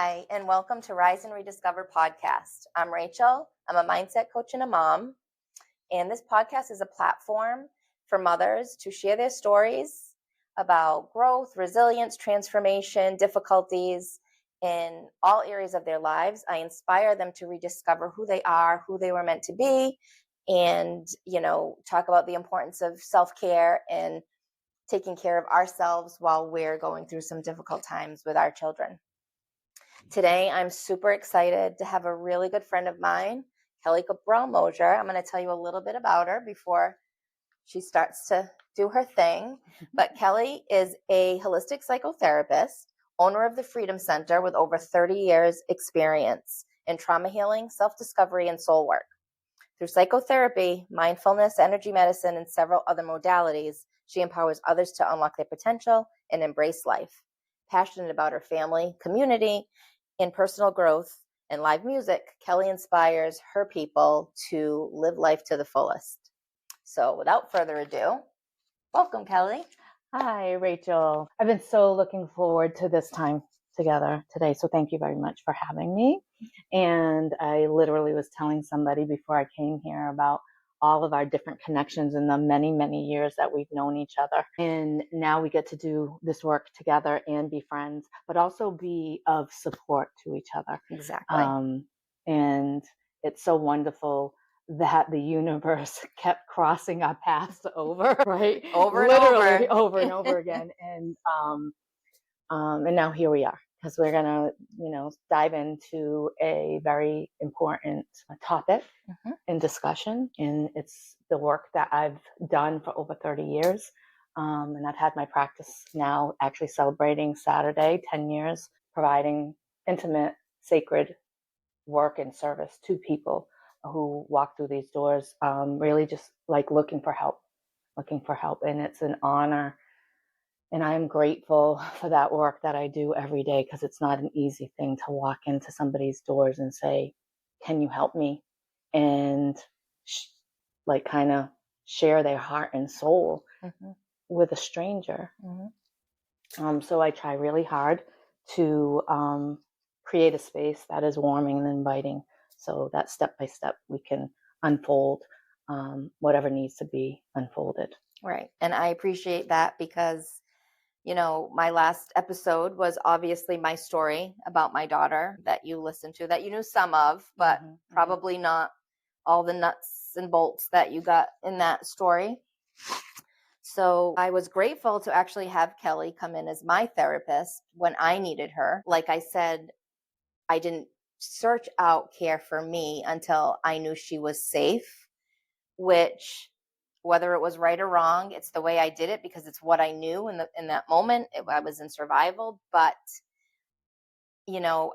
Hi, and welcome to Rise and Rediscover podcast. I'm Rachel. I'm a mindset coach and a mom. And this podcast is a platform for mothers to share their stories about growth, resilience, transformation, difficulties in all areas of their lives. I inspire them to rediscover who they are, who they were meant to be, and, talk about the importance of self-care and taking care of ourselves while we're going through some difficult times with our children. Today, I'm super excited to have a really good friend of mine, Kelley Cabral-Mosher. I'm going to tell you a little bit about her before she starts to do her thing. But Kelley is a holistic psychotherapist, owner of the Freedom Center with over 30 years experience in trauma healing, self-discovery, and soul work. Through psychotherapy, mindfulness, energy medicine, and several other modalities, she empowers others to unlock their potential and embrace life. Passionate about her family, community, and personal growth and live music, Kelley inspires her people to live life to the fullest. So without further ado, welcome, Kelley. Hi, Rachel. I've been so looking forward to this time together today. So thank you very much for having me. And I literally was telling somebody before I came here about all of our different connections in the many, many years that we've known each other. And now we get to do this work together and be friends, but also be of support to each other. Exactly. And it's so wonderful that the universe kept crossing our paths over, right? Literally over and over again. And now here we are, because we're gonna, dive into a very important topic in discussion. And it's the work that I've done for over 30 years. And I've had my practice now actually celebrating Saturday, 10 years, providing intimate, sacred work and service to people who walk through these doors, really just like looking for help. And it's an honor. And I'm grateful for that work that I do every day, because it's not an easy thing to walk into somebody's doors and say, can you help me? And kind of share their heart and soul with a stranger. So I try really hard to create a space that is warming and inviting, so that step by step we can unfold whatever needs to be unfolded. Right. And I appreciate that because, my last episode was obviously my story about my daughter that you listened to, that you knew some of, but probably not all the nuts and bolts that you got in that story. So I was grateful to actually have Kelley come in as my therapist when I needed her. Like I said, I didn't search out care for me until I knew she was safe, which, whether it was right or wrong, it's the way I did it because it's what I knew in that moment. I was in survival, but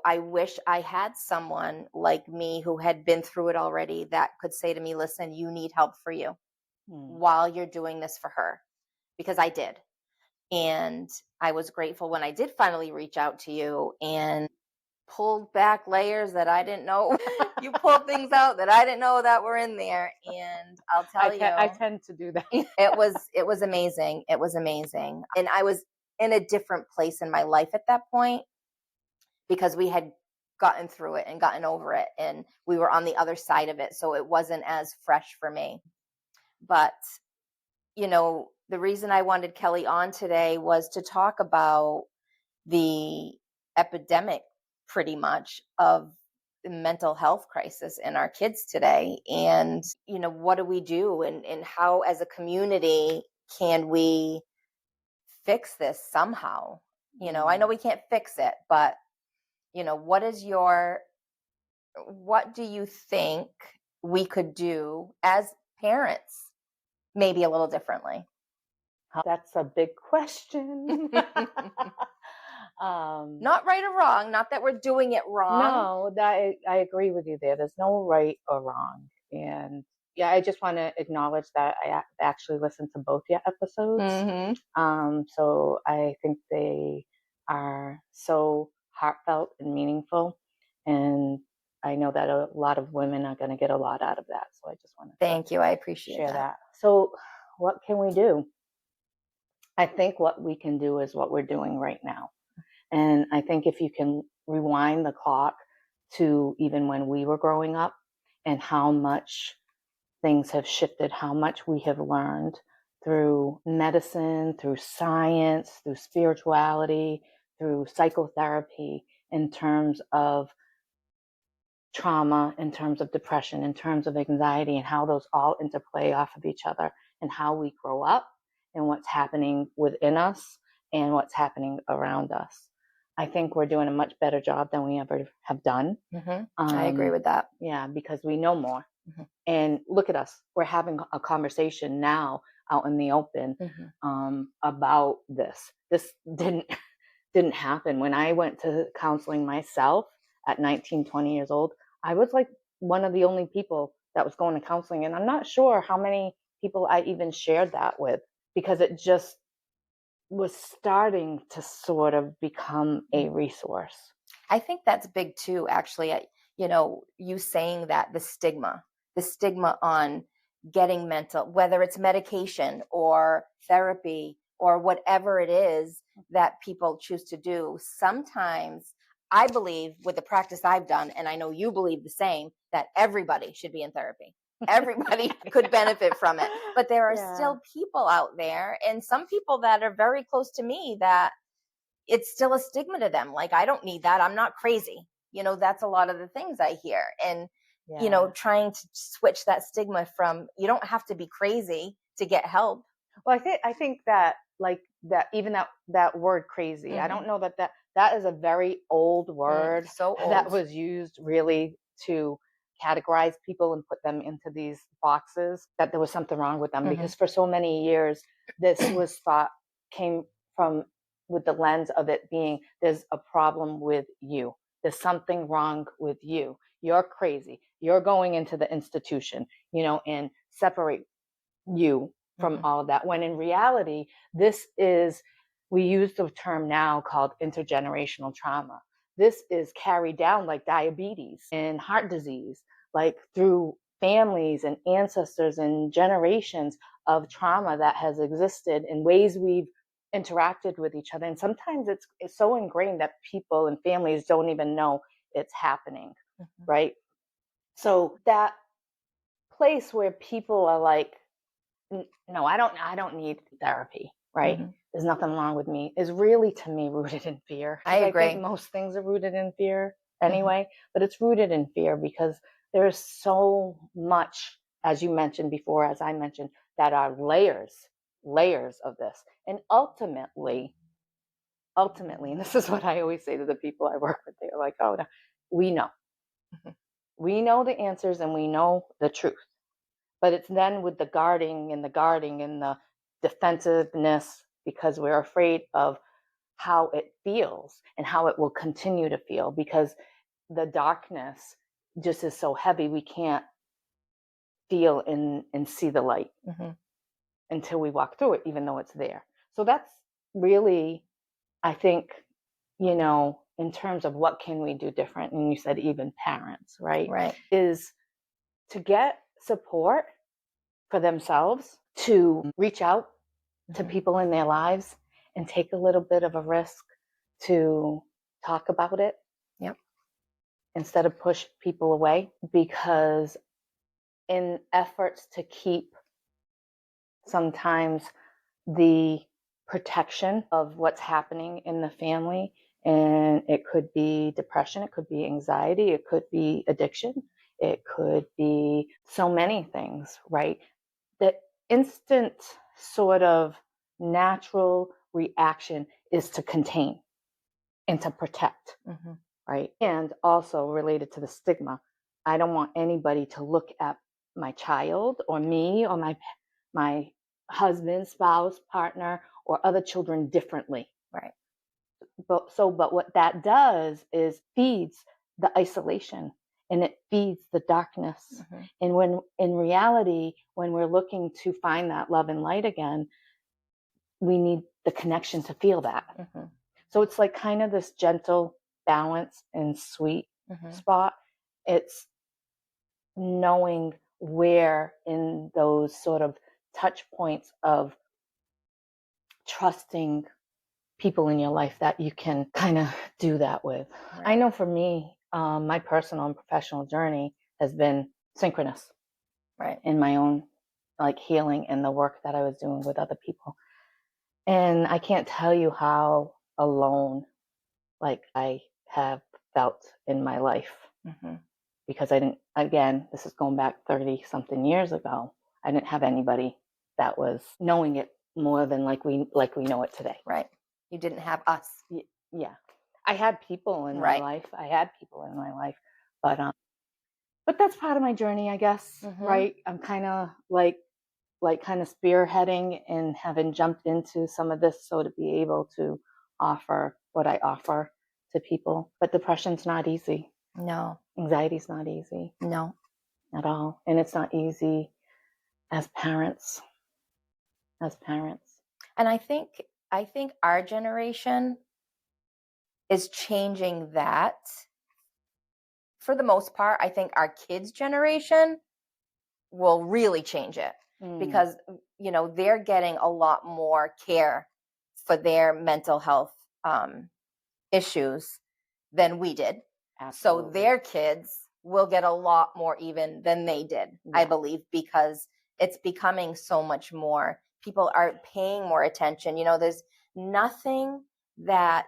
I wish I had someone like me who had been through it already that could say to me, listen, you need help for you while you're doing this for her, because I did. And I was grateful when I did finally reach out to you and pulled back layers that I didn't know. You pulled things out that I didn't know that were in there. And I'll tell you, I tend to do that. It was amazing. It was amazing. And I was in a different place in my life at that point because we had gotten through it and gotten over it, and we were on the other side of it. So it wasn't as fresh for me. But, the reason I wanted Kelley on today was to talk about the epidemic, pretty much, of the mental health crisis in our kids today. And, what do we do, and how as a community can we fix this somehow? I know we can't fix it, but, what do you think we could do as parents, maybe a little differently? That's a big question. Not right or wrong, not that we're doing it wrong. No, I agree with you there. There's no right or wrong. And yeah, I just want to acknowledge that I actually listened to both your episodes. So I think they are so heartfelt and meaningful. And I know that a lot of women are going to get a lot out of that. So I just want to thank you. I appreciate share that. So what can we do? I think what we can do is what we're doing right now. And I think if you can rewind the clock to even when we were growing up and how much things have shifted, how much we have learned through medicine, through science, through spirituality, through psychotherapy, in terms of trauma, in terms of depression, in terms of anxiety, and how those all interplay off of each other, and how we grow up and what's happening within us and what's happening around us. I think we're doing a much better job than we ever have done. I agree with that. Yeah, because we know more. And look at us. We're having a conversation now out in the open about this. This didn't happen. When I went to counseling myself at 19, 20 years old, I was like one of the only people that was going to counseling. And I'm not sure how many people I even shared that with, because it just was starting to sort of become a resource. I think that's big too, actually. You saying that the stigma on getting mental, whether it's medication or therapy or whatever it is that people choose to do. Sometimes I believe, with the practice I've done, and I know you believe the same, that everybody should be in therapy. Everybody could benefit from it. But there are still people out there, and some people that are very close to me, that it's still a stigma to them. Like, I don't need that. I'm not crazy. That's a lot of the things I hear. And, trying to switch that stigma from, you don't have to be crazy to get help. Well, I think that, like, that even that word crazy, I don't know that is a very old word. So old. That was used really to categorize people and put them into these boxes, that there was something wrong with them. Because for so many years, this was came from with the lens of it being, there's a problem with you. There's something wrong with you. You're crazy. You're going into the institution, and separate you from all of that. When in reality, we use the term now called intergenerational trauma. This is carried down like diabetes and heart disease, like through families and ancestors and generations of trauma that has existed in ways we've interacted with each other. And sometimes it's so ingrained that people and families don't even know it's happening, right? So that place where people are like, no, I don't need therapy, right? There's nothing wrong with me, is really, to me, rooted in fear. I agree. I think most things are rooted in fear anyway, but it's rooted in fear because there's so much, as you mentioned before, as I mentioned, that are layers of this. And ultimately, and this is what I always say to the people I work with, they're like, oh, no, we know. We know the answers and we know the truth. But it's then with the guarding and the defensiveness, because we're afraid of how it feels and how it will continue to feel, because the darkness just is so heavy, we can't feel and see the light until we walk through it, even though it's there. So that's really, I think, in terms of what can we do different, and you said even parents, right? Is to get support for themselves, to reach out to people in their lives and take a little bit of a risk to talk about it. Instead of push people away, because in efforts to keep sometimes the protection of what's happening in the family, and it could be depression, it could be anxiety, it could be addiction, it could be so many things, right? The instant sort of natural reaction is to contain and to protect, right? And also related to the stigma, I don't want anybody to look at my child or me or my husband, spouse, partner, or other children differently. Right. But what that does is feeds the isolation, and it feeds the darkness. And when in reality, when we're looking to find that love and light again, we need the connection to feel that. So it's like kind of this gentle balance and sweet spot. It's knowing where in those sort of touch points of trusting people in your life that you can kind of do that with. Right. I know for me, my personal and professional journey has been synchronous, right, in my own like healing and the work that I was doing with other people. And I can't tell you how alone like I have felt in my life, because I didn't, again, this is going back 30 something years ago. I didn't have anybody that was knowing it more than like we know it today. Right. You didn't have us. Yeah. I had people in my life. But that's part of my journey, I guess. Right. I'm kind of like kind of spearheading and having jumped into some of this, so to be able to offer what I offer to people. But depression's not easy. No. Anxiety's not easy. No. At all. And it's not easy as parents. And I think our generation is changing that. For the most part, I think our kids' generation will really change it, because, you know, they're getting a lot more care for their mental health issues than we did. Absolutely. So their kids will get a lot more even than they did, I believe, because it's becoming so much more. People are paying more attention. You know, there's nothing that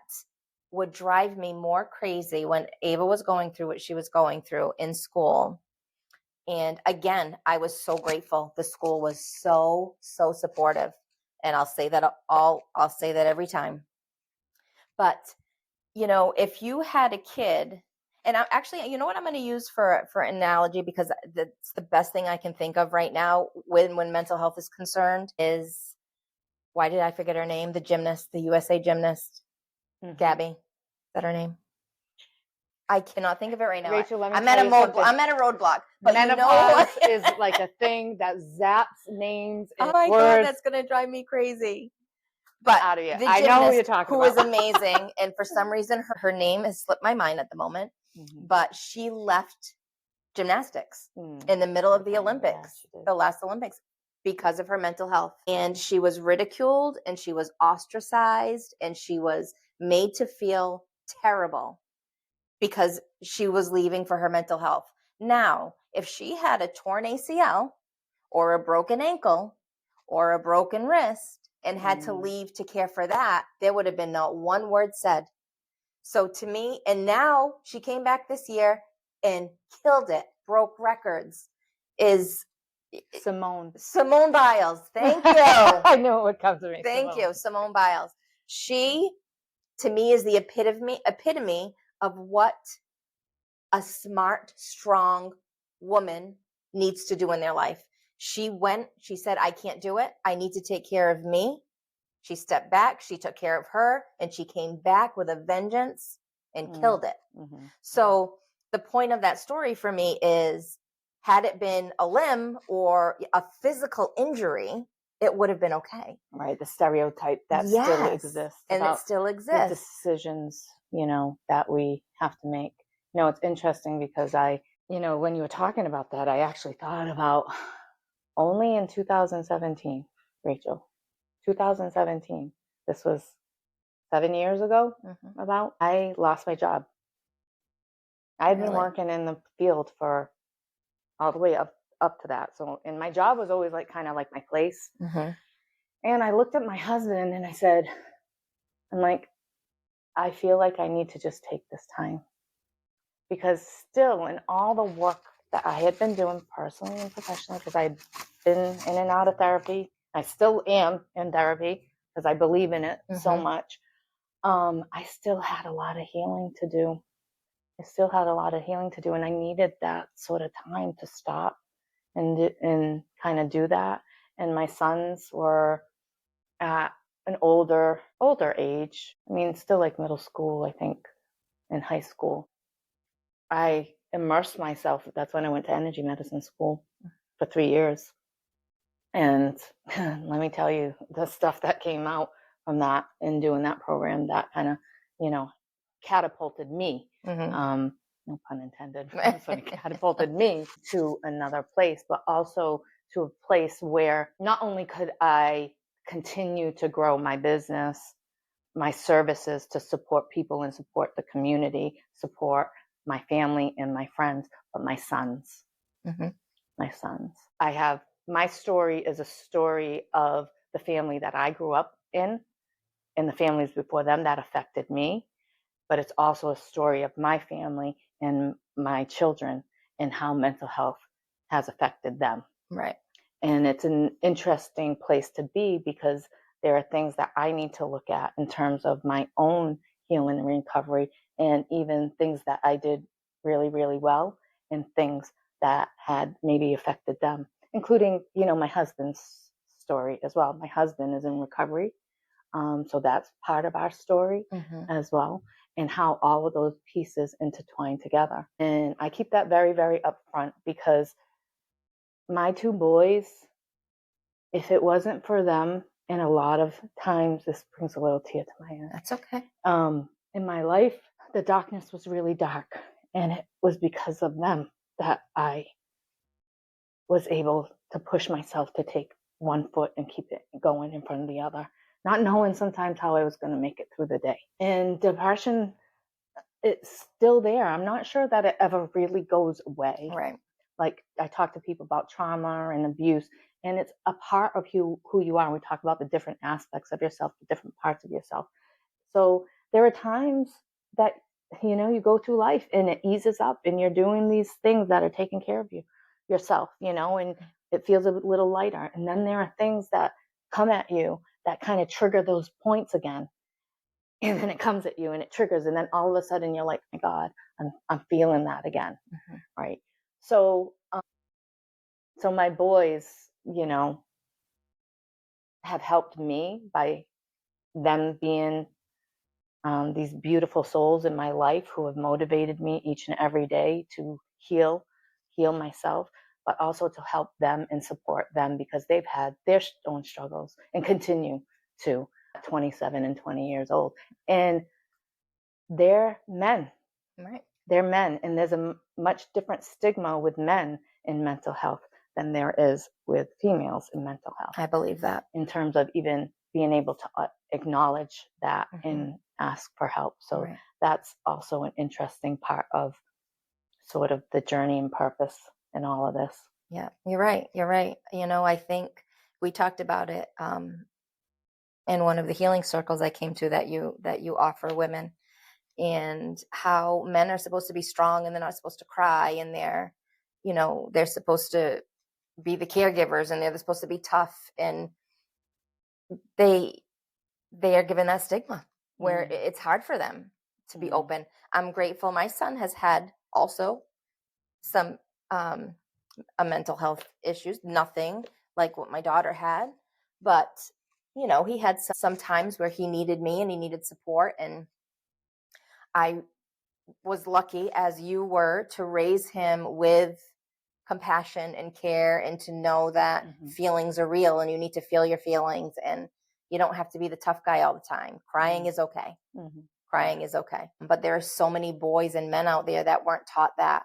would drive me more crazy when Ava was going through what she was going through in school. And again, I was so grateful. The school was so supportive. And I'll say that every time. But, you know, if you had a kid, and I actually, you know what I'm going to use for an analogy, because that's the best thing I can think of right now when mental health is concerned, is, why did I forget her name? The gymnast, the USA gymnast, Gabby. Is that her name? I cannot think of it right now. Rachel, I'm at a roadblock. But menopause is like a thing that zaps names and oh my words. God, that's going to drive me crazy. But out of you. The I know who you're talking about. Who is amazing. And for some reason, her name has slipped my mind at the moment. But she left gymnastics in the middle of the Olympics, the last Olympics, because of her mental health. And she was ridiculed, and she was ostracized, and she was made to feel terrible because she was leaving for her mental health. Now, if she had a torn ACL or a broken ankle or a broken wrist and had to leave to care for that, there would have been not one word said. So to me, and now she came back this year and killed it, broke records, is Simone Biles. Thank you. I know what comes to me. Thank you, Simone Biles. She, to me, is the epitome of what a smart, strong woman needs to do in their life. She said, I can't do it. I need to take care of me. She stepped back, she took care of her, and she came back with a vengeance and killed it. So the point of that story for me is, had it been a limb or a physical injury, it would have been okay. Right. The stereotype that still exists. And it still exists. The decisions, you know, that we have to make. You know, it's interesting because when you were talking about that, I actually thought about only in 2017, Rachel, 2017, this was 7 years ago, I lost my job. I'd been working in the field for all the way up to that. So, and my job was always like kind of like my place. And I looked at my husband and I said, I feel like I need to just take this time, because still in all the work that I had been doing personally and professionally, because I'd been in and out of therapy, I still am in therapy because I believe in it so much. I still had a lot of healing to do. And I needed that sort of time to stop and kind of do that. And my sons were at an older age. I mean, still like middle school, I think, and high school. I immersed myself. That's when I went to energy medicine school for 3 years. And let me tell you, the stuff that came out from that and doing that program, that kind of, catapulted me. No pun intended. So it catapulted me to another place, but also to a place where not only could I continue to grow my business, my services to support people and support the community, support my family and my friends, but my sons. Mm-hmm. My sons. My story is a story of the family that I grew up in and the families before them that affected me. But it's also a story of my family and my children and how mental health has affected them. Right. And it's an interesting place to be because there are things that I need to look at in terms of my own healing and recovery, and even things that I did really, really well, and things that had maybe affected them, including, my husband's story as well. My husband is in recovery. So that's part of our story as well, and how all of those pieces intertwine together. And I keep that very, very upfront because my two boys, if it wasn't for them, and a lot of times this brings a little tear to my eye. That's okay. In my life, the darkness was really dark, and it was because of them that I was able to push myself to take one foot and keep it going in front of the other, not knowing sometimes how I was going to make it through the day. And depression, it's still there. I'm not sure that it ever really goes away. Right. Like, I talk to people about trauma and abuse, and it's a part of who you are. We talk about the different aspects of yourself, the different parts of yourself. So there are times that, you go through life and it eases up and you're doing these things that are taking care of yourself, and it feels a little lighter. And then there are things that come at you that kind of trigger those points again. And then it comes at you and it triggers. And then all of a sudden you're like, my God, I'm feeling that again. Right. So my boys, have helped me by them being these beautiful souls in my life who have motivated me each and every day to heal myself, but also to help them and support them because they've had their own struggles and continue to, 27 and 20 years old. And they're men. Right. They're men. And there's a much different stigma with men in mental health than there is with females in mental health. I believe that. In terms of even being able to acknowledge that and ask for help. So that's also an interesting part of sort of the journey and purpose in all of this. Yeah, you're right. I think we talked about it in one of the healing circles I came to that you offer women, and how men are supposed to be strong and they're not supposed to cry, and they're supposed to be the caregivers and they're supposed to be tough, and they are given that stigma where it's hard for them to be open. I'm grateful my son has had also some mental health issues, nothing like what my daughter had, but he had some times where he needed me and he needed support, and I was lucky, as you were, to raise him with compassion and care, and to know that feelings are real and you need to feel your feelings, and you don't have to be the tough guy all the time. Crying is okay. Crying is okay. But there are so many boys and men out there that weren't taught that.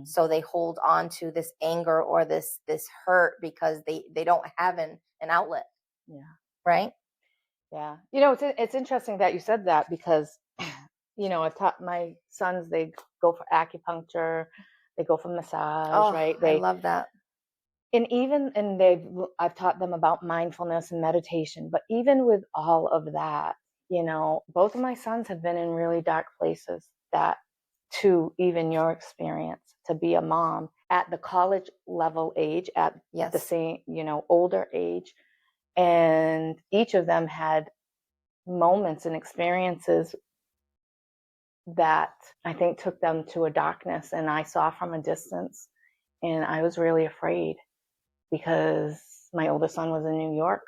So they hold on to this anger or this hurt because they don't have an outlet. Yeah. Right? Yeah. It's interesting that you said that because, I've taught my sons, they go for acupuncture, they go for massage, right? I love that. And I've taught them about mindfulness and meditation, but even with all of that, both of my sons have been in really dark places that, to even your experience, to be a mom at the college level age, at the same, older age. And each of them had moments and experiences that I think took them to a darkness, and I saw from a distance, and I was really afraid because my oldest son was in New York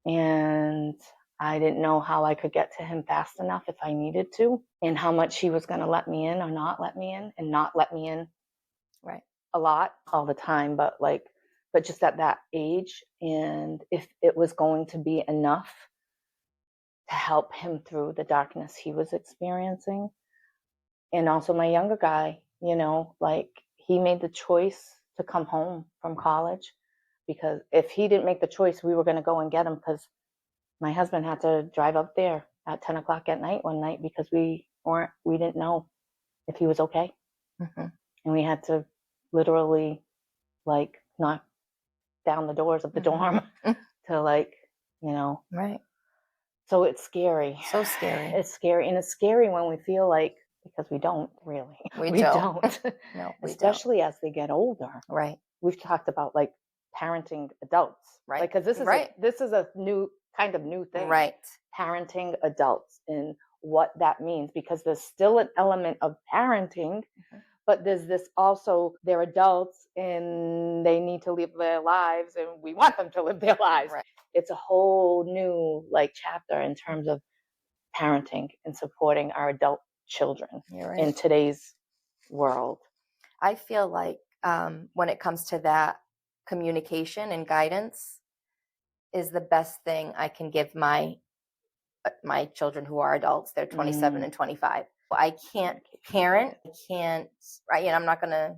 and I didn't know how I could get to him fast enough if I needed to, and how much he was going to let me in or not let me in, and not let me in a lot all the time, but just at that age, and if it was going to be enough to help him through the darkness he was experiencing. And also my younger guy, he made the choice to come home from college, because if he didn't make the choice, we were going to go and get him, because my husband had to drive up there at 10 o'clock at night one night because we didn't know if he was okay. Mm-hmm. And we had to literally like knock down the doors of the dorm to like, you know. Right. So it's scary. So scary. It's scary. And it's scary when we feel like, because we don't really. We don't. No, we Especially don't. as they get older. Right. We've talked about like parenting adults. Right. Like, because this is a new thing. Right. Parenting adults and what that means, because there's still an element of parenting, but there's this also, they're adults and they need to live their lives and we want them to live their lives. Right. It's a whole new like chapter in terms of parenting and supporting our adult children in today's world. I feel like when it comes to that, communication and guidance is the best thing I can give my children who are adults. They're 27 and 25. I can't parent. I can't, right? I'm not going to,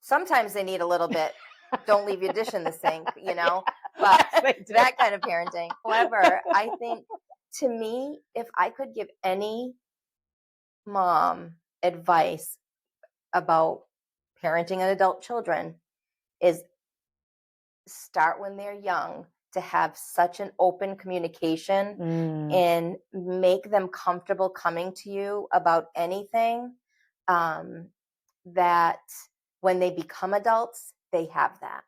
sometimes they need a little bit, don't leave your dish in the sink, but that kind of parenting. However, I think to me, if I could give any mom advice about parenting and adult children, is start when they're young to have such an open communication and make them comfortable coming to you about anything, that when they become adults, they have that.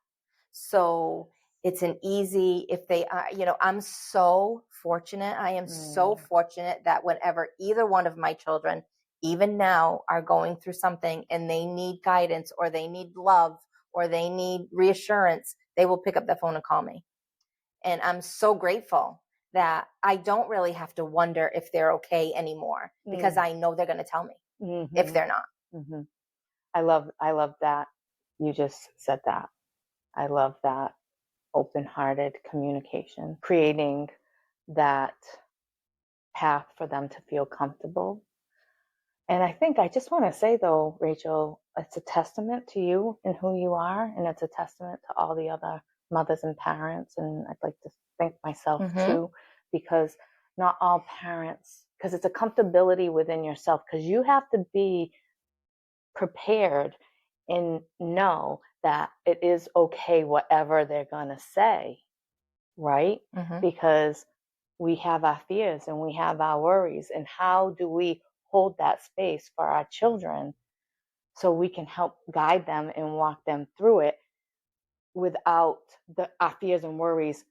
So it's an easy, if they are, I'm so fortunate. I am so fortunate that whenever either one of my children, even now, are going through something and they need guidance or they need love or they need reassurance, they will pick up the phone and call me. And I'm so grateful that I don't really have to wonder if they're okay anymore, because I know they're going to tell me if they're not. Mm-hmm. I love that you just said that. I love that open-hearted communication, creating that path for them to feel comfortable. And I think I just want to say, though, Rachel, it's a testament to you and who you are, and it's a testament to all the other mothers and parents. And I'd like to thank myself too, because not all parents, because it's a comfortability within yourself, because you have to be prepared and know that it is okay whatever they're going to say, right? Because we have our fears and we have our worries, and how do we hold that space for our children so we can help guide them and walk them through it without our fears and worries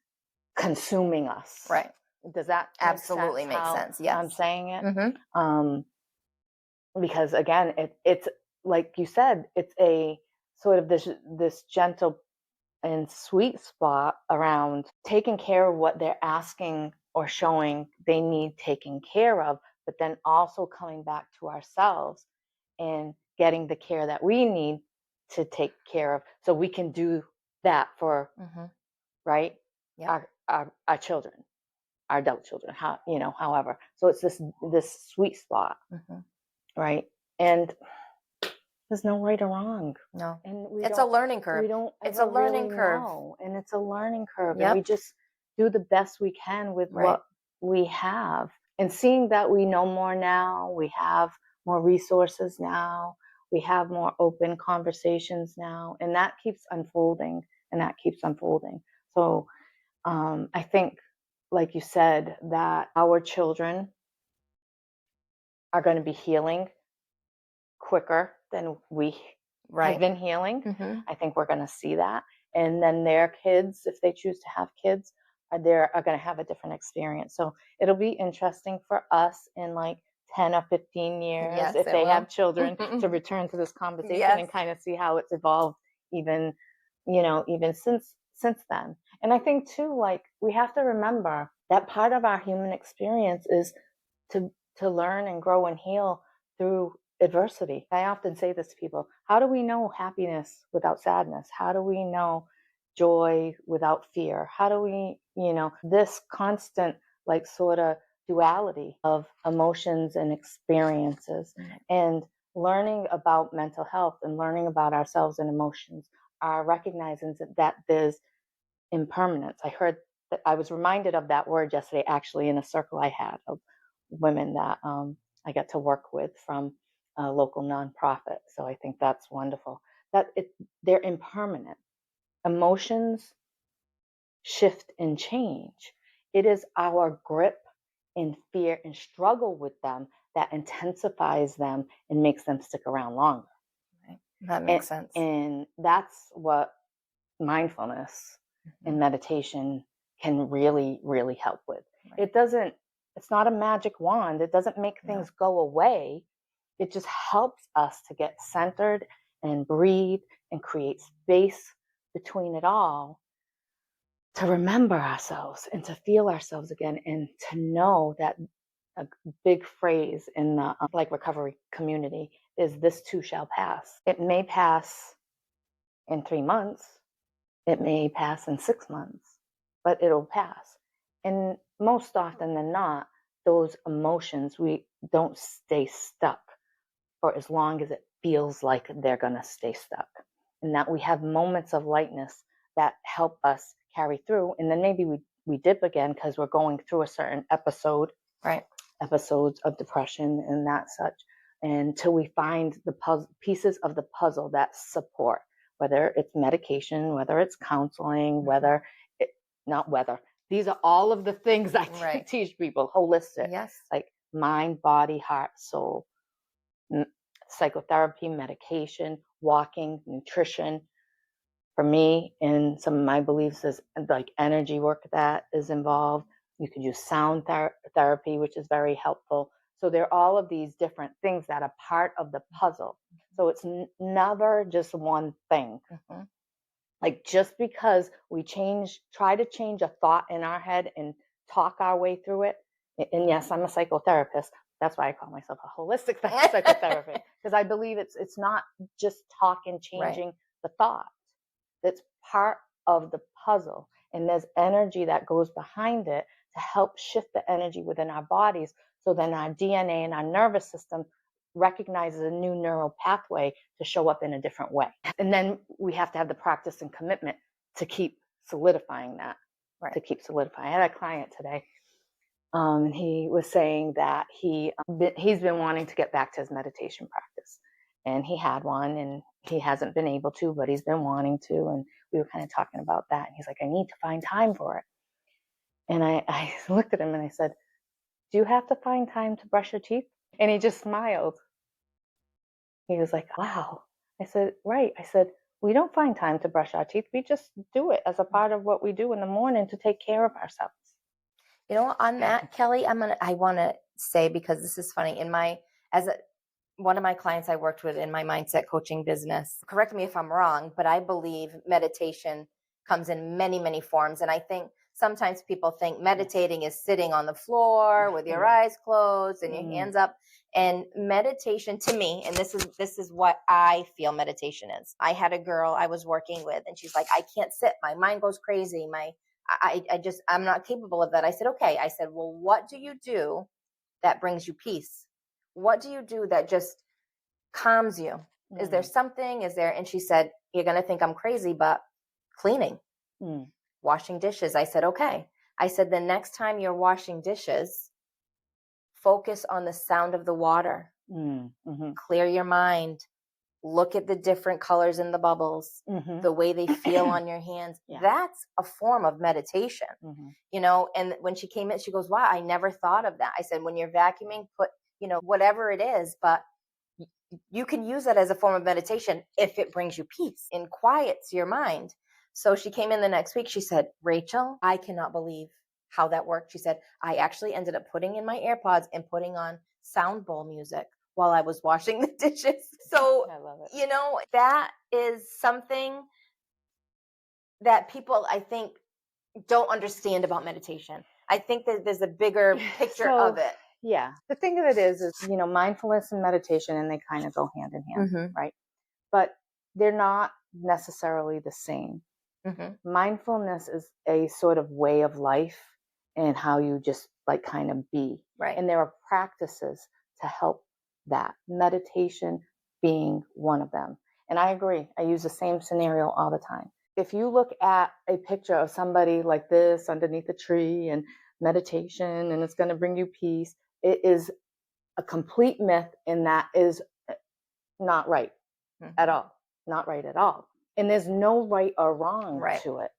consuming us. Right. Does that absolutely make sense? Yes. I'm saying it? Because again, it's like you said, it's a sort of this gentle and sweet spot around taking care of what they're asking or showing they need taking care of, but then also coming back to ourselves and getting the care that we need to take care of, so we can do that for right our children, our adult children, however. So it's this sweet spot, right? And there's no right or wrong. No. And it's a learning curve. It's a learning curve. And it's a learning curve. And we just do the best we can with what we have. And seeing that we know more now, we have more resources now, we have more open conversations now, and that keeps unfolding So I think, like you said, that our children are going to be healing quicker than we have been healing. I think we're going to see that. And then their kids, if they choose to have kids, are going to have a different experience. So it'll be interesting for us in like 10 or 15 years, if they have children, to return to this conversation and kind of see how it's evolved even since then. And I think too, like, we have to remember that part of our human experience is to learn and grow and heal through adversity. I often say this to people: how do we know happiness without sadness? How do we know joy without fear? How do we, this constant, like, sort of duality of emotions and experiences, and learning about mental health and learning about ourselves and emotions are recognizing that there's impermanence. I heard I was reminded of that word yesterday, actually, in a circle I had of women that I got to work with from a local nonprofit. So I think that's wonderful. They're impermanent. Emotions shift and change. It is our grip and fear and struggle with them that intensifies them and makes them stick around longer. Right. That makes sense. And that's what mindfulness and meditation can really, really help with. Right. It's not a magic wand. It doesn't make things go away. It just helps us to get centered and breathe and create space between it all, to remember ourselves and to feel ourselves again, and to know that a big phrase in the recovery community is, this too shall pass. It may pass in 3 months. It may pass in 6 months, but it'll pass. And most often than not, those emotions, we don't stay stuck for as long as it feels like they're going to stay stuck. And that we have moments of lightness that help us carry through. And then maybe we dip again because we're going through a certain episode, right? Episodes of depression and that such, until we find the pieces of the puzzle that support, whether it's medication, whether it's counseling, these are all of the things I teach people, holistic, like mind, body, heart, soul, psychotherapy, medication, walking, nutrition. For me, and some of my beliefs is like energy work that is involved. You could use sound therapy, which is very helpful. So there are all of these different things that are part of the puzzle. So it's never just one thing. Mm-hmm. Like, just because we try to change a thought in our head and talk our way through it. And yes, I'm a psychotherapist. That's why I call myself a holistic psychotherapist, because I believe it's not just talk and changing the thought. That's part of the puzzle. And there's energy that goes behind it to help shift the energy within our bodies. So then our DNA and our nervous system recognizes a new neural pathway to show up in a different way. And then we have to have the practice and commitment to keep solidifying that, to keep solidifying. I had a client today, and he was saying that he's been wanting to get back to his meditation practice. And he had one, and he hasn't been able to, but he's been wanting to. And we were kind of talking about that. And he's like, I need to find time for it. And I looked at him and I said, do you have to find time to brush your teeth? And he just smiled. He was like, wow. I said, right. I said, we don't find time to brush our teeth. We just do it as a part of what we do in the morning to take care of ourselves. You know, on that, Kelley, I want to say, because this is funny, one of my clients I worked with in my mindset coaching business, correct me if I'm wrong, but I believe meditation comes in many, many forms. And I think sometimes people think meditating is sitting on the floor with your eyes closed and your hands up. And meditation, to me, and this is what I feel meditation is. I had a girl I was working with, and she's like, I can't sit. My mind goes crazy. I'm not capable of that. I said, okay. I said, well, what do you do that brings you peace? What do you do that just calms you? Is there something? And she said, you're going to think I'm crazy, but cleaning, washing dishes. I said, okay. I said, the next time you're washing dishes, focus on the sound of the water, clear your mind, look at the different colors in the bubbles, the way they feel on your hands. Yeah. That's a form of meditation, you know? And when she came in, she goes, wow, I never thought of that. I said, when you're vacuuming, put, whatever it is, but you can use that as a form of meditation if it brings you peace and quiets your mind. So she came in the next week. She said, Rachel, I cannot believe how that worked. She said, I actually ended up putting in my AirPods and putting on sound bowl music while I was washing the dishes. So, I love it. That is something that people, I think, don't understand about meditation. I think that there's a bigger picture of it. Yeah. The thing of it is, mindfulness and meditation, and they kind of go hand in hand, right? But they're not necessarily the same. Mindfulness is a sort of way of life and how you just kind of be. Right. And there are practices to help that. Meditation being one of them. And I agree. I use the same scenario all the time. if you look at a picture of somebody like this underneath a tree and meditation and it's going to bring you peace, it is a complete myth, and that is not right at all. Not right at all. And there's no right or wrong to it.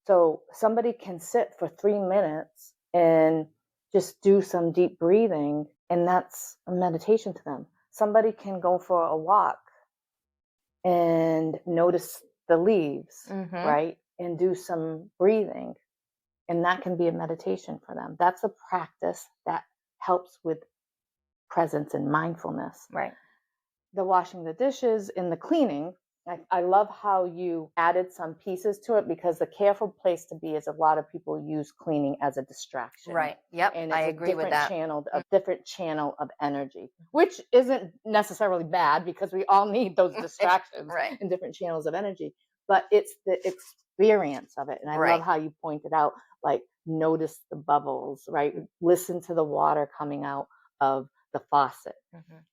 So somebody can sit for 3 minutes and just do some deep breathing, and that's a meditation to them. Somebody can go for a walk and notice the leaves, right? And do some breathing, and that can be a meditation for them. That's a practice that helps with presence and mindfulness. Right. The washing the dishes and the cleaning, I love how you added some pieces to it, because the careful place to be is a lot of people use cleaning as a distraction. Right. Yep. And I agree with that. A different channel of energy, which isn't necessarily bad, because we all need those distractions and different channels of energy. But it's the experience of it. And I love how you pointed out, like, notice the bubbles, right? Listen to the water coming out of the faucet,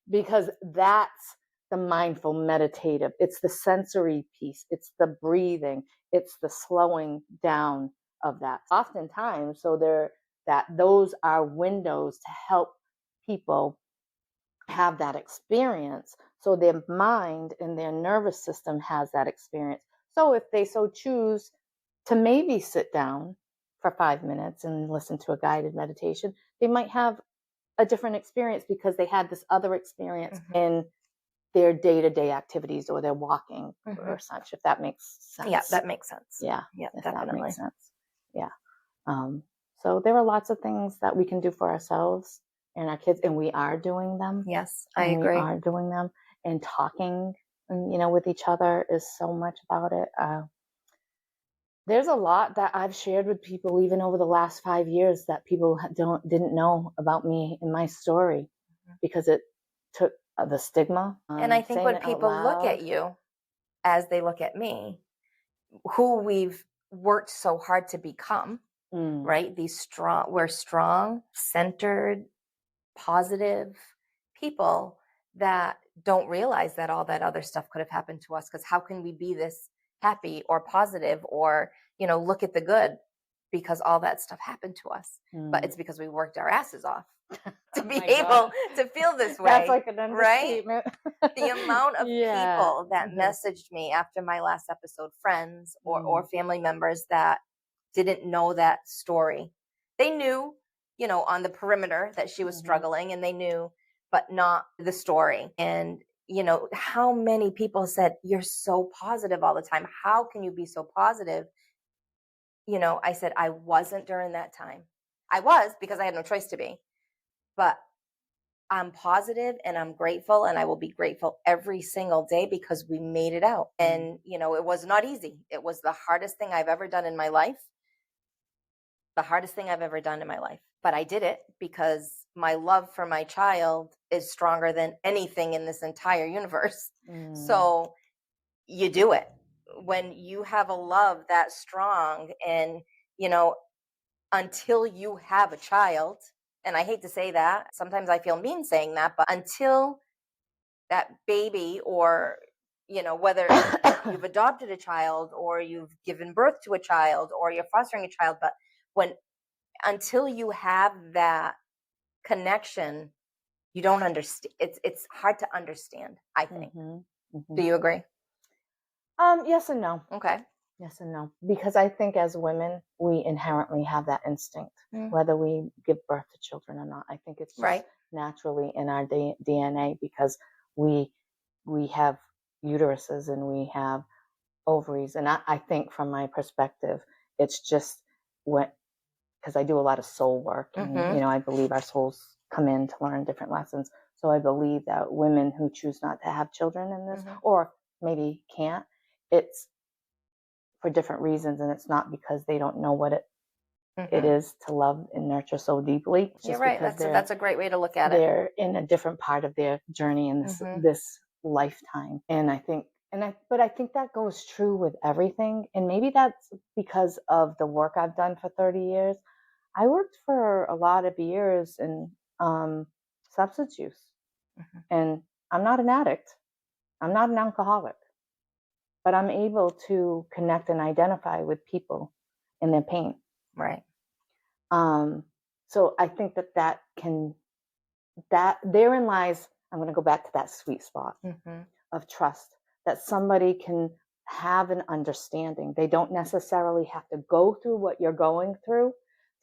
because that's the mindful meditative. It's the sensory piece. It's the breathing. It's the slowing down of that. Oftentimes, those are windows to help people have that experience. So their mind and their nervous system has that experience. So if they so choose to maybe sit down for 5 minutes and listen to a guided meditation, they might have a different experience because they had this other experience in their day-to-day activities or their walking or such, if that makes sense. Yeah, that makes sense. Yeah, definitely. That makes sense. Yeah. So there are lots of things that we can do for ourselves and our kids, and we are doing them. Yes, I agree. We are doing them, and talking, with each other is so much about it. There's a lot that I've shared with people even over the last 5 years that people didn't know about me and my story, because it took the stigma. And I think when people look at you as they look at me, who we've worked so hard to become, right? We're strong, centered, positive people that don't realize that all that other stuff could have happened to us. Because how can we be this happy or positive or, look at the good, because all that stuff happened to us. But it's because we worked our asses off to be able to feel this way. That's like an understatement. Right? The amount of people that messaged me after my last episode, friends or family members that didn't know that story. They knew, on the perimeter that she was struggling, and they knew, but not the story. And, how many people said, "You're so positive all the time. How can you be so positive?" I said, I wasn't during that time. I was, because I had no choice to be. But I'm positive and I'm grateful, and I will be grateful every single day because we made it out. And, it was not easy. It was the hardest thing I've ever done in my life. But I did it because my love for my child is stronger than anything in this entire universe. So you do it. When you have a love that strong, and, until you have a child, and I hate to say that, sometimes I feel mean saying that, but until that baby, or, whether you've adopted a child or you've given birth to a child or you're fostering a child, but until you have that connection, you don't understand. It's hard to understand, I think. Do you agree? Yes and no. Okay. Yes and no. Because I think as women, we inherently have that instinct, whether we give birth to children or not. I think it's just naturally in our DNA, because we have uteruses and we have ovaries. And I think from my perspective, it's just because I do a lot of soul work, and, I believe our souls come in to learn different lessons. So I believe that women who choose not to have children in this, or maybe can't, it's for different reasons, and it's not because they don't know what it is to love and nurture so deeply. You're right. That's a great way to look at it. They're in a different part of their journey in this lifetime, and I think that goes true with everything. And maybe that's because of the work I've done for 30 years. I worked for a lot of years in substance use, and I'm not an addict. I'm not an alcoholic. but I'm able to connect and identify with people in their pain. Right. So I think that therein lies, I'm going to go back to that sweet spot of trust, that somebody can have an understanding. They don't necessarily have to go through what you're going through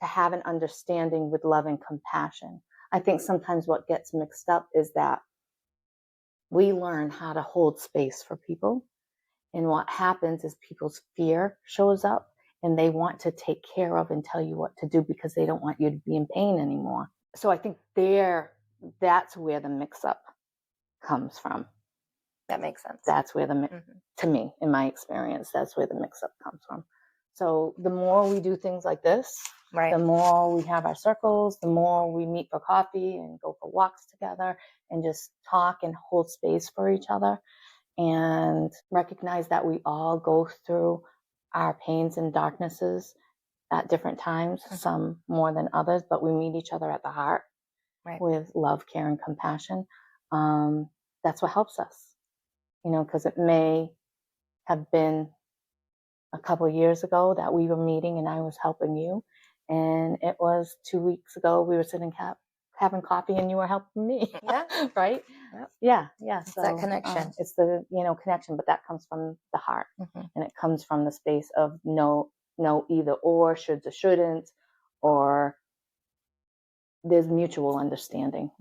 to have an understanding with love and compassion. I think sometimes what gets mixed up is that we learn how to hold space for people. And what happens is people's fear shows up and they want to take care of and tell you what to do because they don't want you to be in pain anymore. So I think that's where the mix-up comes from. That makes sense. That's where to me, in my experience, that's where the mix-up comes from. So the more we do things like this, the more we have our circles, the more we meet for coffee and go for walks together and just talk and hold space for each other and recognize that we all go through our pains and darknesses at different times, some more than others, but we meet each other at the heart with love, care, and compassion. That's what helps us, because it may have been a couple of years ago that we were meeting and I was helping you. And it was 2 weeks ago we were sitting having coffee and you were helping me. Yeah. Right? Yep. Yeah. It's that connection. It's the, connection, but that comes from the heart. And it comes from the space of no either or, shoulds or shouldn't, or there's mutual understanding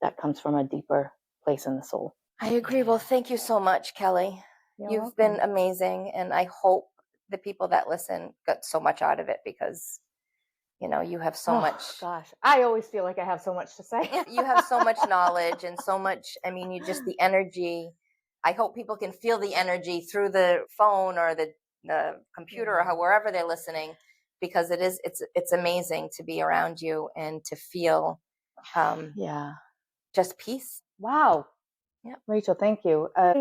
that comes from a deeper place in the soul. I agree. Well, thank you so much, Kelley. You've been amazing. And I hope the people that listen got so much out of it because, you have so much. Gosh, I always feel like I have so much to say. You have so much knowledge and so much, you just, the energy. I hope people can feel the energy through the phone or the computer or wherever they're listening, because it's amazing to be around you and to feel just peace. Wow. Yeah. Rachel, thank you. As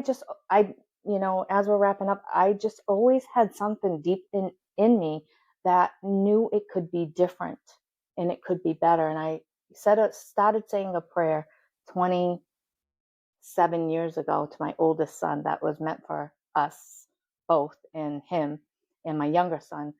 we're wrapping up, I just always had something deep in me that knew it could be different and it could be better. And I started saying a prayer 27 years ago to my oldest son that was meant for us both, and him and my younger son,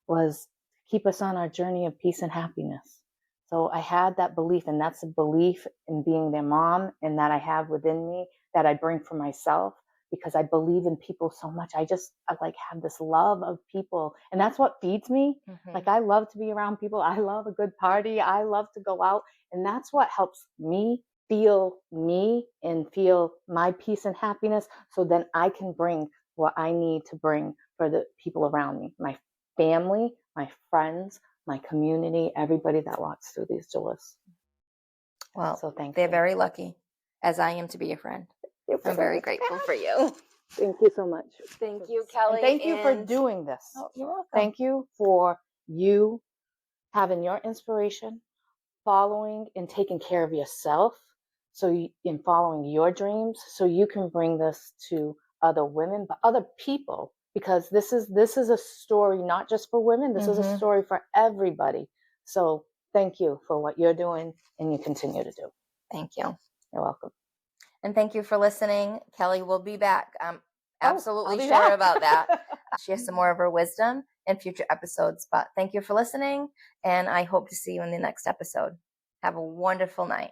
was keep us on our journey of peace and happiness. So I had that belief, and that's a belief in being their mom, and that I have within me that I bring for myself because I believe in people so much. I have this love of people, and that's what feeds me. Like, I love to be around people. I love a good party. I love to go out, and that's what helps me feel me and feel my peace and happiness. So then I can bring what I need to bring for the people around me, my family, my friends, my community, everybody that walks through these doors. Well, so thank they're you. Very lucky, as I am, to be your friend. I'm very grateful for you. Thank you so much. Thank you, Kelley. And thank you for doing this. Oh, you're welcome. Thank you for you having your inspiration, following and taking care of yourself, in following your dreams, so you can bring this to other women, but other people. Because this is a story not just for women. This is a story for everybody. So thank you for what you're doing and you continue to do. Thank you. You're welcome. And thank you for listening. Kelley will be back. I'm absolutely sure about that. She has some more of her wisdom in future episodes. But thank you for listening. And I hope to see you in the next episode. Have a wonderful night.